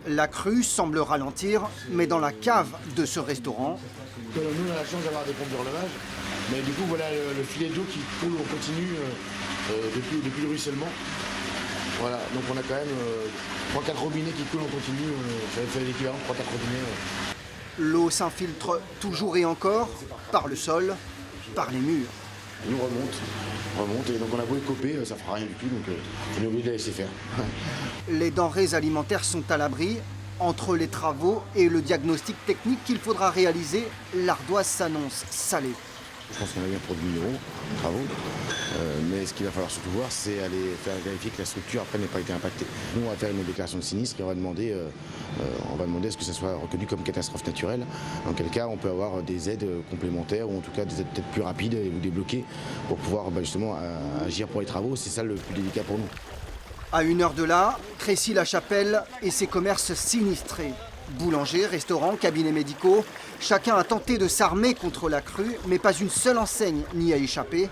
La crue semble ralentir, mais dans la cave de ce restaurant, Nous, on a la chance d'avoir des pompes de relevage, mais du coup, voilà le filet d'eau qui coule en continu depuis le ruissellement. Voilà, donc on a quand même 3-4 robinets qui coulent en continu, ça fait l'équivalent de 3-4 robinets. l'eau s'infiltre toujours et encore par le sol, par les murs. Nous remonte, et donc on a beau écoper, ça fera rien du tout, donc on est obligé de la laisser faire. Les denrées alimentaires sont à l'abri. Entre les travaux et le diagnostic technique qu'il faudra réaliser, l'ardoise s'annonce salée. Je pense qu'on a eu un produit 1000 € de travaux, mais ce qu'il va falloir surtout voir, c'est aller faire vérifier que la structure après n'ait pas été impactée. Nous, on va faire une déclaration de sinistre et on va demander à ce que ça soit reconnu comme catastrophe naturelle, dans quel cas on peut avoir des aides complémentaires ou en tout cas des aides peut-être plus rapides et vous débloquer pour pouvoir justement agir pour les travaux. C'est ça le plus délicat pour nous. À 1 heure de là, Crécy-la-Chapelle et ses commerces sinistrés. Boulangers, restaurants, cabinets médicaux, chacun a tenté de s'armer contre la crue, mais pas une seule enseigne n'y a échappé.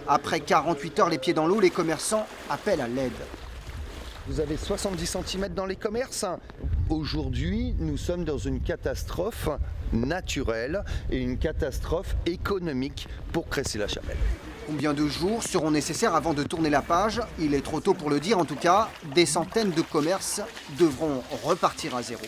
Après 48 heures les pieds dans l'eau, les commerçants appellent à l'aide. Vous avez 70 cm dans les commerces. Aujourd'hui, nous sommes dans une catastrophe naturelle et une catastrophe économique pour Crécy-la-Chapelle. Combien de jours seront nécessaires avant de tourner la page? Il est trop tôt pour le dire, en tout cas, des centaines de commerces devront repartir à zéro.